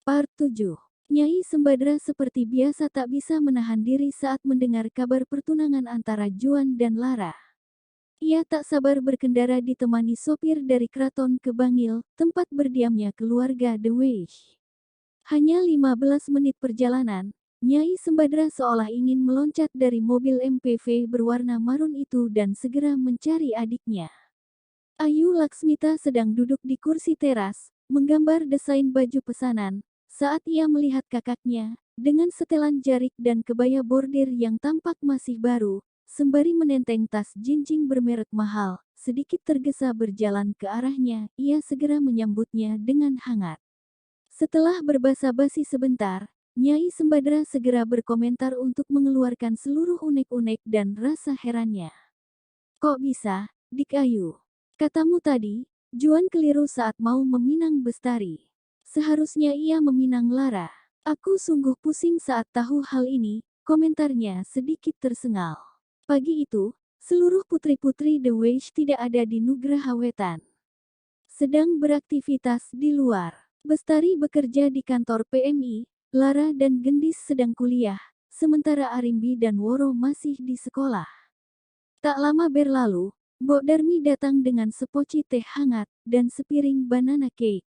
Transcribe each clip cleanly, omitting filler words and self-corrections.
Part 7. Nyai Sembadra seperti biasa tak bisa menahan diri saat mendengar kabar pertunangan antara Juan dan Lara. Ia tak sabar berkendara ditemani sopir dari keraton ke Bangil, tempat berdiamnya keluarga The Weish. Hanya 15 menit perjalanan, Nyai Sembadra seolah ingin meloncat dari mobil MPV berwarna marun itu dan segera mencari adiknya. Ayu Laksmita sedang duduk di kursi teras, menggambar desain baju pesanan, saat ia melihat kakaknya, dengan setelan jarik dan kebaya bordir yang tampak masih baru, sembari menenteng tas jinjing bermerek mahal, sedikit tergesa berjalan ke arahnya, ia segera menyambutnya dengan hangat. Setelah berbasa-basi sebentar, Nyai Sembadra segera berkomentar untuk mengeluarkan seluruh unek-unek dan rasa herannya. Kok bisa, Dik Ayu? Katamu tadi, Juan keliru saat mau meminang Bestari. Seharusnya ia meminang Lara. Aku sungguh pusing saat tahu hal ini, komentarnya sedikit tersengal. Pagi itu, seluruh putri-putri The Weish tidak ada di Nugraha Wetan. Sedang beraktivitas di luar. Bestari bekerja di kantor PMI, Lara dan Gendis sedang kuliah, sementara Arimbi dan Woro masih di sekolah. Tak lama berlalu, Mbok Darmi datang dengan sepoci teh hangat dan sepiring banana cake.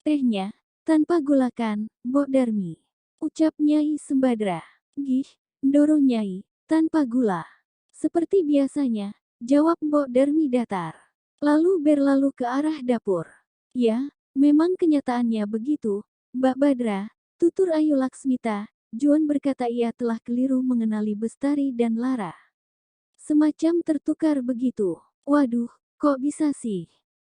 Tehnya, tanpa gula kan, Mbok Darmi? Ucap Nyai Sembadra. Gih, ndoro Nyai, tanpa gula. Seperti biasanya, jawab Mbok Darmi datar. Lalu berlalu ke arah dapur. Ya, memang kenyataannya begitu, Mbak Badra, tutur Ayu Laksmita. Juan berkata ia telah keliru mengenali Bestari dan Lara. Semacam tertukar begitu. Waduh, kok bisa sih?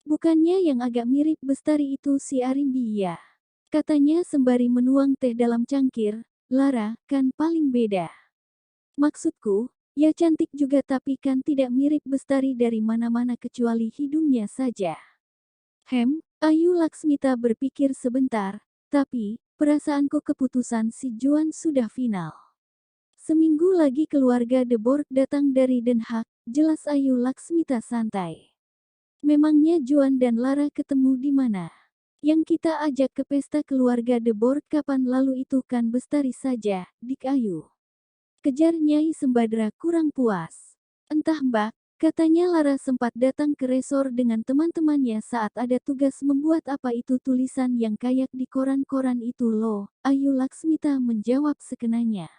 Bukannya yang agak mirip Bestari itu si Arimbi ya? Katanya sembari menuang teh dalam cangkir. Lara, kan paling beda. Maksudku, ya cantik juga tapi kan tidak mirip Bestari dari mana-mana kecuali hidungnya saja. Ayu Laksmita berpikir sebentar, tapi, perasaanku keputusan si Juan sudah final. Seminggu lagi keluarga De Borg datang dari Den Haag, jelas Ayu Laksmita santai. Memangnya Juan dan Lara ketemu di mana? Yang kita ajak ke pesta keluarga De Borg kapan lalu itu kan Bestari saja, Dik Ayu. Kejar Nyai Sembadra kurang puas. Entah Mbak, katanya Lara sempat datang ke resor dengan teman-temannya saat ada tugas membuat apa itu tulisan yang kayak di koran-koran itu loh, Ayu Laksmita menjawab sekenanya.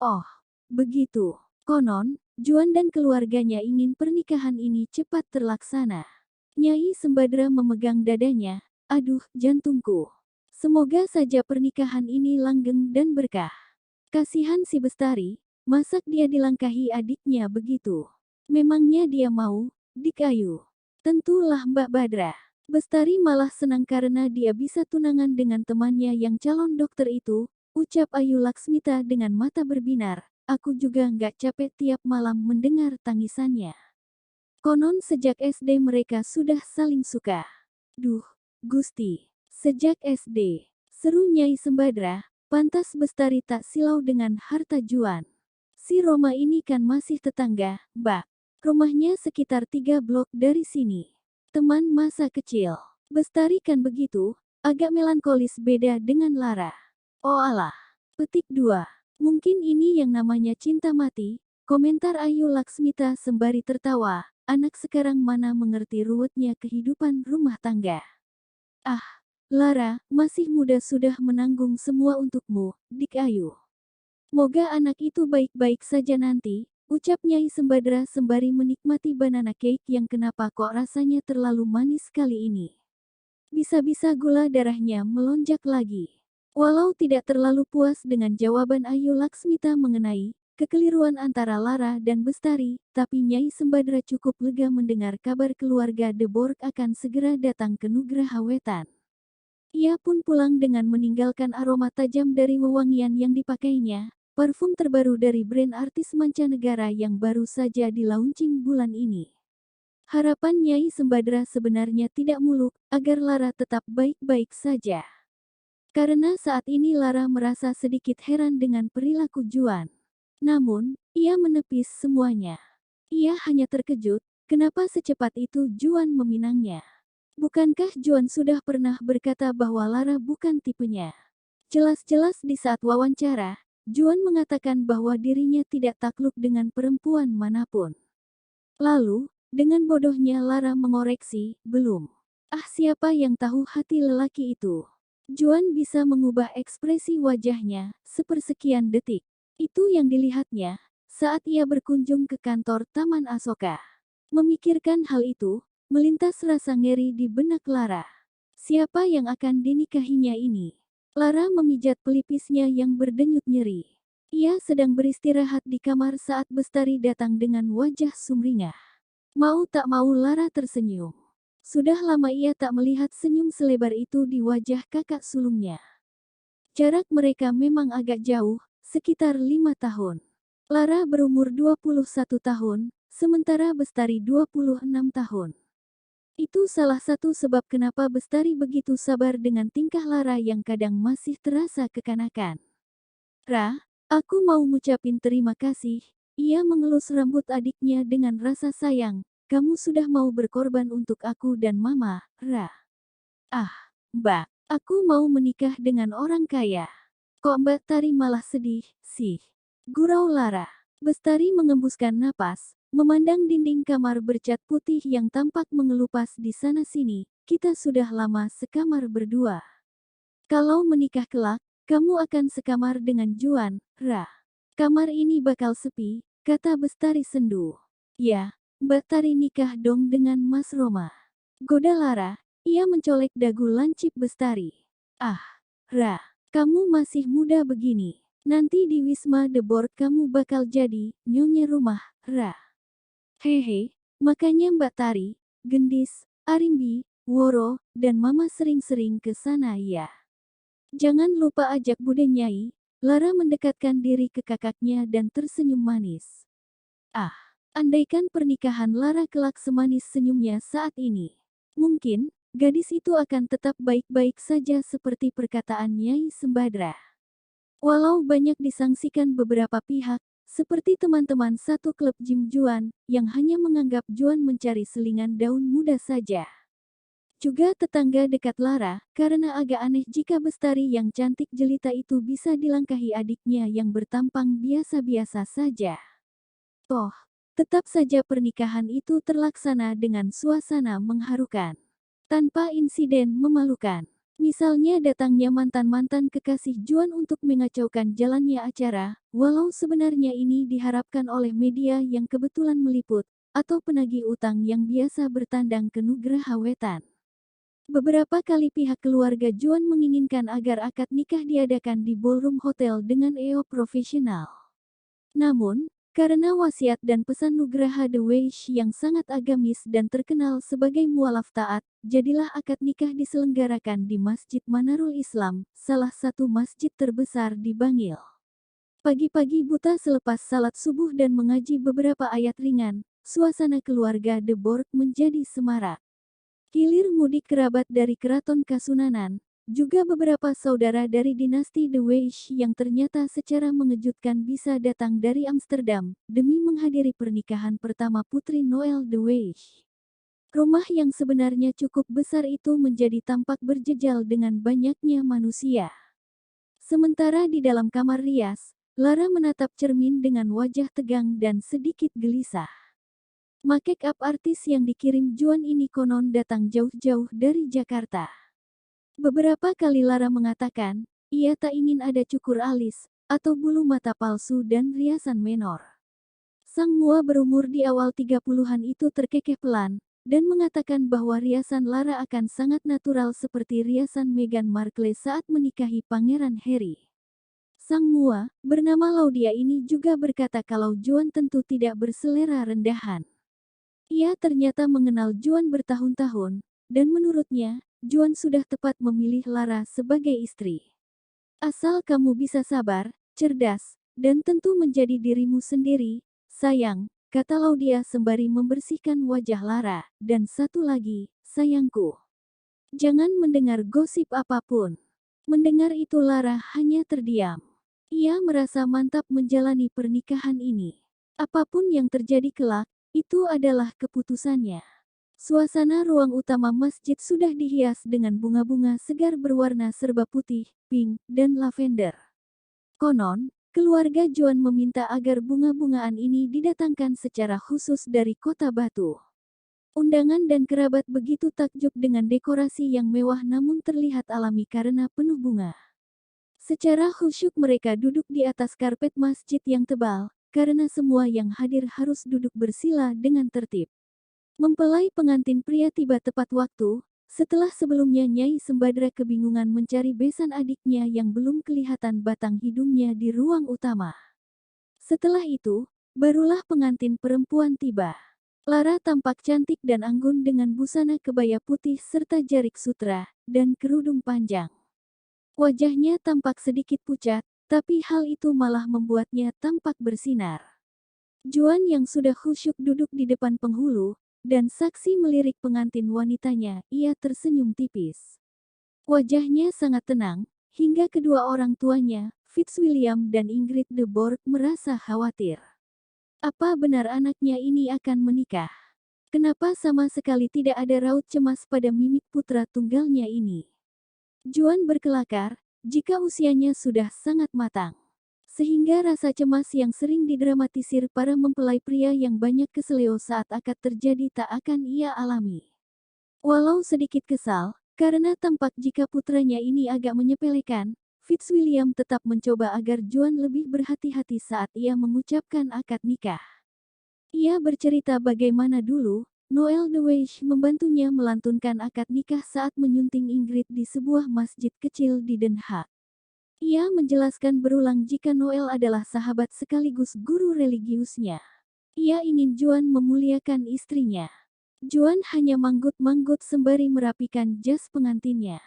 Oh, begitu. Konon, Juan dan keluarganya ingin pernikahan ini cepat terlaksana. Nyai Sembadra memegang dadanya, aduh jantungku. Semoga saja pernikahan ini langgeng dan berkah. Kasihan si Bestari, masak dia dilangkahi adiknya begitu. Memangnya dia mau, Dik Ayu? Tentulah Mbak Badra. Bestari malah senang karena dia bisa tunangan dengan temannya yang calon dokter itu, ucap Ayu Laksmita dengan mata berbinar. Aku juga nggak capek tiap malam mendengar tangisannya. Konon sejak SD mereka sudah saling suka. Duh, Gusti. Sejak SD, seru Nyai Sembadra, pantas Bestari tak silau dengan harta Juan. Si Roma ini kan masih tetangga, Mbak. Rumahnya sekitar 3 blok dari sini. Teman masa kecil. Bestari kan begitu, agak melankolis beda dengan Lara. Oh alah. Petik 2. Mungkin ini yang namanya cinta mati, komentar Ayu Laksmita sembari tertawa. Anak sekarang mana mengerti ruwetnya kehidupan rumah tangga. Ah, Lara, masih muda sudah menanggung semua untukmu, Dik Ayu. Moga anak itu baik-baik saja nanti, ucap Nyai Sembadra sembari menikmati banana cake yang kenapa kok rasanya terlalu manis kali ini. Bisa-bisa gula darahnya melonjak lagi. Walau tidak terlalu puas dengan jawaban Ayu Laksmita mengenai kekeliruan antara Lara dan Bestari, tapi Nyai Sembadra cukup lega mendengar kabar keluarga De Borg akan segera datang ke Nugraha Wetan. Ia pun pulang dengan meninggalkan aroma tajam dari wewangian yang dipakainya, parfum terbaru dari brand artis mancanegara yang baru saja di-launching bulan ini. Harapan Nyai Sembadra sebenarnya tidak muluk, agar Lara tetap baik-baik saja. Karena saat ini Lara merasa sedikit heran dengan perilaku Juan. Namun, ia menepis semuanya. Ia hanya terkejut, kenapa secepat itu Juan meminangnya. Bukankah Juan sudah pernah berkata bahwa Lara bukan tipenya? Jelas-jelas di saat wawancara, Juan mengatakan bahwa dirinya tidak takluk dengan perempuan manapun. Lalu, dengan bodohnya Lara mengoreksi, belum. Ah, siapa yang tahu hati lelaki itu? Juan bisa mengubah ekspresi wajahnya sepersekian detik. Itu yang dilihatnya saat ia berkunjung ke kantor Taman Asoka. Memikirkan hal itu, melintas rasa ngeri di benak Lara. Siapa yang akan dinikahinya ini? Lara memijat pelipisnya yang berdenyut nyeri. Ia sedang beristirahat di kamar saat Bestari datang dengan wajah sumringah. Mau tak mau Lara tersenyum. Sudah lama ia tak melihat senyum selebar itu di wajah kakak sulungnya. Jarak mereka memang agak jauh, sekitar 5 tahun. Lara berumur 21 tahun, sementara Bestari 26 tahun. Itu salah satu sebab kenapa Bestari begitu sabar dengan tingkah Lara yang kadang masih terasa kekanakan. Ra, aku mau ngucapin terima kasih. Ia mengelus rambut adiknya dengan rasa sayang. Kamu sudah mau berkorban untuk aku dan mama, Ra. Ah, Mbak, aku mau menikah dengan orang kaya. Kok Mbak Tari malah sedih, sih? Gurau Lara. Bestari mengembuskan napas, memandang dinding kamar bercat putih yang tampak mengelupas di sana-sini. Kita sudah lama sekamar berdua. Kalau menikah kelak, kamu akan sekamar dengan Juan, Ra. Kamar ini bakal sepi, kata Bestari sendu. Ya, Mbak Tari nikah dong dengan Mas Roma. Goda Lara, ia mencolek dagu lancip Bestari. Ah, Ra, kamu masih muda begini. Nanti di Wisma The Board kamu bakal jadi nyonya rumah, Ra. Hehe, makanya Mbak Tari, Gendis, Arimbi, Woro, dan Mama sering-sering ke sana ya. Jangan lupa ajak Bude Nyai. Lara mendekatkan diri ke kakaknya dan tersenyum manis. Ah, andaikan pernikahan Lara kelak semanis senyumnya saat ini. Mungkin, gadis itu akan tetap baik-baik saja seperti perkataan Nyai Sembadra. Walau banyak disangsikan beberapa pihak, seperti teman-teman satu klub Jim Juan, yang hanya menganggap Juan mencari selingan daun muda saja. Juga tetangga dekat Lara, karena agak aneh jika Bestari yang cantik jelita itu bisa dilangkahi adiknya yang bertampang biasa-biasa saja. Toh, tetap saja pernikahan itu terlaksana dengan suasana mengharukan. Tanpa insiden memalukan. Misalnya datangnya mantan-mantan kekasih Juan untuk mengacaukan jalannya acara, walau sebenarnya ini diharapkan oleh media yang kebetulan meliput, atau penagih utang yang biasa bertandang ke Nugraha Wetan. Beberapa kali pihak keluarga Juan menginginkan agar akad nikah diadakan di ballroom hotel dengan EO profesional. Namun, karena wasiat dan pesan Nugraha The Weish yang sangat agamis dan terkenal sebagai mualaf taat, jadilah akad nikah diselenggarakan di Masjid Manarul Islam, salah satu masjid terbesar di Bangil. Pagi-pagi buta selepas salat subuh dan mengaji beberapa ayat ringan, suasana keluarga The Borg menjadi semarak. Hilir mudik kerabat dari keraton Kasunanan, juga beberapa saudara dari dinasti The Weish yang ternyata secara mengejutkan bisa datang dari Amsterdam, demi menghadiri pernikahan pertama putri Noel The Weish. Rumah yang sebenarnya cukup besar itu menjadi tampak berjejal dengan banyaknya manusia. Sementara di dalam kamar rias, Lara menatap cermin dengan wajah tegang dan sedikit gelisah. Make up artis yang dikirim Juan ini konon datang jauh-jauh dari Jakarta. Beberapa kali Lara mengatakan, ia tak ingin ada cukur alis, atau bulu mata palsu dan riasan menor. Sang mua berumur di awal 30-an itu terkekeh pelan, dan mengatakan bahwa riasan Lara akan sangat natural seperti riasan Meghan Markle saat menikahi Pangeran Harry. Sang mua, bernama Laudia ini juga berkata kalau Juan tentu tidak berselera rendahan. Ia ternyata mengenal Juan bertahun-tahun, dan menurutnya, Juan sudah tepat memilih Lara sebagai istri. Asal kamu bisa sabar, cerdas, dan tentu menjadi dirimu sendiri, sayang, kata Laudia sembari membersihkan wajah Lara, dan satu lagi, sayangku. Jangan mendengar gosip apapun. Mendengar itu Lara hanya terdiam. Ia merasa mantap menjalani pernikahan ini. Apapun yang terjadi kelak, itu adalah keputusannya. Suasana ruang utama masjid sudah dihias dengan bunga-bunga segar berwarna serba putih, pink, dan lavender. Konon, keluarga Juan meminta agar bunga-bungaan ini didatangkan secara khusus dari kota Batu. Undangan dan kerabat begitu takjub dengan dekorasi yang mewah namun terlihat alami karena penuh bunga. Secara khusyuk mereka duduk di atas karpet masjid yang tebal, karena semua yang hadir harus duduk bersila dengan tertib. Mempelai pengantin pria tiba tepat waktu, setelah sebelumnya Nyai Sembadra kebingungan mencari besan adiknya yang belum kelihatan batang hidungnya di ruang utama. Setelah itu, barulah pengantin perempuan tiba. Lara tampak cantik dan anggun dengan busana kebaya putih serta jarik sutra dan kerudung panjang. Wajahnya tampak sedikit pucat, tapi hal itu malah membuatnya tampak bersinar. Juan yang sudah khusyuk duduk di depan penghulu, dan saksi melirik pengantin wanitanya, ia tersenyum tipis. Wajahnya sangat tenang, hingga kedua orang tuanya, Fitzwilliam dan Ingrid de Borg merasa khawatir. Apa benar anaknya ini akan menikah? Kenapa sama sekali tidak ada raut cemas pada mimik putra tunggalnya ini? Juan berkelakar, jika usianya sudah sangat matang. Sehingga rasa cemas yang sering didramatisir para mempelai pria yang banyak keseleo saat akad terjadi tak akan ia alami. Walau sedikit kesal, karena tampak jika putranya ini agak menyepelekan, Fitzwilliam tetap mencoba agar Juan lebih berhati-hati saat ia mengucapkan akad nikah. Ia bercerita bagaimana dulu, Noel de Weish membantunya melantunkan akad nikah saat menyunting Ingrid di sebuah masjid kecil di Den Haag. Ia menjelaskan berulang jika Noel adalah sahabat sekaligus guru religiusnya. Ia ingin Juan memuliakan istrinya. Juan hanya manggut-manggut sembari merapikan jas pengantinnya.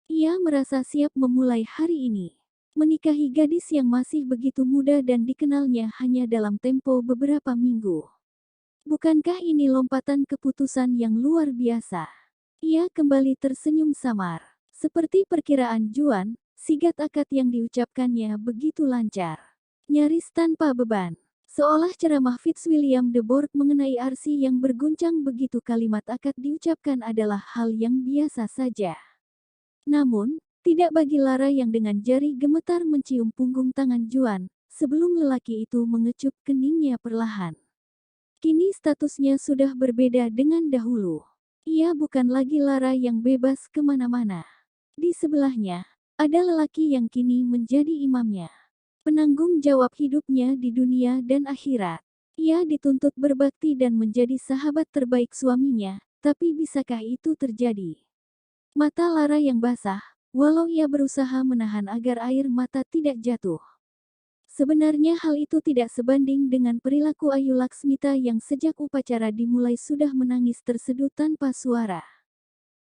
Ia merasa siap memulai hari ini. Menikahi gadis yang masih begitu muda dan dikenalnya hanya dalam tempo beberapa minggu. Bukankah ini lompatan keputusan yang luar biasa? Ia kembali tersenyum samar. Seperti perkiraan Juan, sigat akad yang diucapkannya begitu lancar. Nyaris tanpa beban. Seolah ceramah Fitzwilliam de Borg mengenai arsi yang berguncang begitu kalimat akad diucapkan adalah hal yang biasa saja. Namun, tidak bagi Lara yang dengan jari gemetar mencium punggung tangan Juan, sebelum lelaki itu mengecup keningnya perlahan. Kini statusnya sudah berbeda dengan dahulu. Ia bukan lagi Lara yang bebas kemana-mana. Di sebelahnya, ada lelaki yang kini menjadi imamnya. Penanggung jawab hidupnya di dunia dan akhirat. Ia dituntut berbakti dan menjadi sahabat terbaik suaminya, tapi bisakah itu terjadi? Mata Lara yang basah, walau ia berusaha menahan agar air mata tidak jatuh. Sebenarnya hal itu tidak sebanding dengan perilaku Ayu Laksmita yang sejak upacara dimulai sudah menangis terseduh tanpa suara.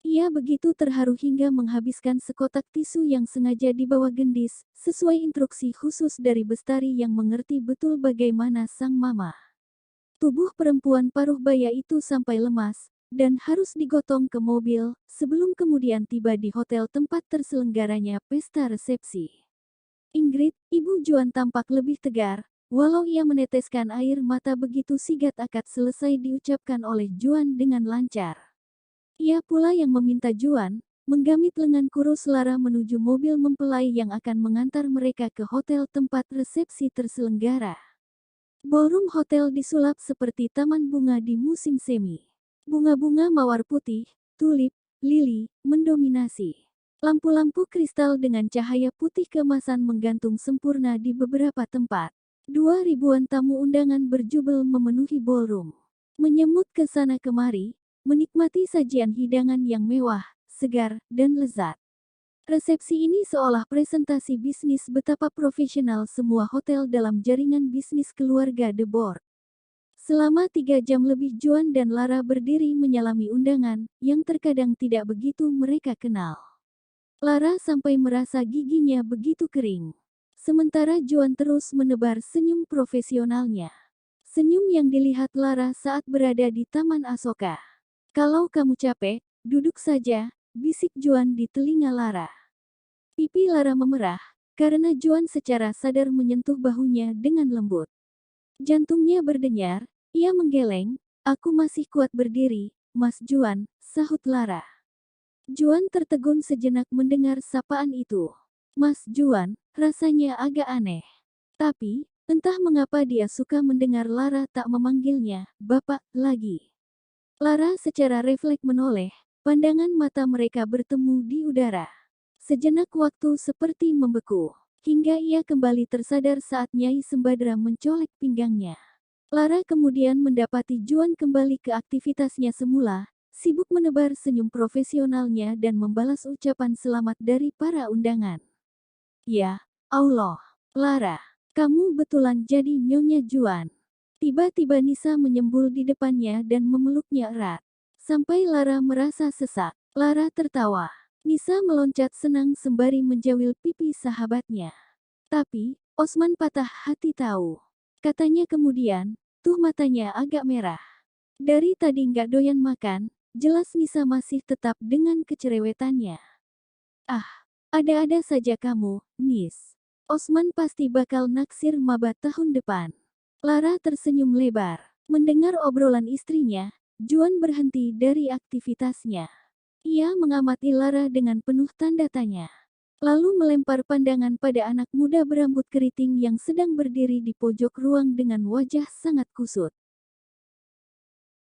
Ia begitu terharu hingga menghabiskan sekotak tisu yang sengaja dibawa gendis, sesuai instruksi khusus dari Bestari yang mengerti betul bagaimana sang mama. Tubuh perempuan paruh baya itu sampai lemas, dan harus digotong ke mobil, sebelum kemudian tiba di hotel tempat terselenggaranya pesta resepsi. Ingrid, ibu Juan tampak lebih tegar, walau ia meneteskan air mata begitu sigat akad selesai diucapkan oleh Juan dengan lancar. Ia pula yang meminta Juan, menggamit lengan kurus Lara menuju mobil mempelai yang akan mengantar mereka ke hotel tempat resepsi terselenggara. Ballroom hotel disulap seperti taman bunga di musim semi. Bunga-bunga mawar putih, tulip, lili, mendominasi. Lampu-lampu kristal dengan cahaya putih keemasan menggantung sempurna di beberapa tempat. 2.000-an tamu undangan berjubel memenuhi ballroom. Menyemut ke sana kemari, menikmati sajian hidangan yang mewah, segar, dan lezat. Resepsi ini seolah presentasi bisnis betapa profesional semua hotel dalam jaringan bisnis keluarga de Borg. Selama 3 jam lebih Juan dan Lara berdiri menyalami undangan, yang terkadang tidak begitu mereka kenal. Lara sampai merasa giginya begitu kering. Sementara Juan terus menebar senyum profesionalnya. Senyum yang dilihat Lara saat berada di Taman Asoka. Kalau kamu capek, duduk saja, bisik Juan di telinga Lara. Pipi Lara memerah, karena Juan secara sadar menyentuh bahunya dengan lembut. Jantungnya berdenyar, ia menggeleng, aku masih kuat berdiri, Mas Juan, sahut Lara. Juan tertegun sejenak mendengar sapaan itu. Mas Juan, rasanya agak aneh. Tapi, entah mengapa dia suka mendengar Lara tak memanggilnya, Bapak, lagi. Lara secara refleks menoleh, pandangan mata mereka bertemu di udara. Sejenak waktu seperti membeku, hingga ia kembali tersadar saat Nyai Sembadra mencolek pinggangnya. Lara kemudian mendapati Juan kembali ke aktivitasnya semula, sibuk menebar senyum profesionalnya dan membalas ucapan selamat dari para undangan. Ya, Allah, Lara, kamu betulan jadi Nyonya Juan. Tiba-tiba Nisa menyembul di depannya dan memeluknya erat. Sampai Lara merasa sesak. Lara tertawa. Nisa meloncat senang sembari menjawil pipi sahabatnya. Tapi, Osman patah hati tahu. Katanya kemudian, tuh matanya agak merah. Dari tadi nggak doyan makan, jelas Nisa masih tetap dengan kecerewetannya. Ah, ada-ada saja kamu, Nis. Osman pasti bakal naksir maba tahun depan. Lara tersenyum lebar. Mendengar obrolan istrinya, Juan berhenti dari aktivitasnya. Ia mengamati Lara dengan penuh tanda tanya. Lalu melempar pandangan pada anak muda berambut keriting yang sedang berdiri di pojok ruang dengan wajah sangat kusut.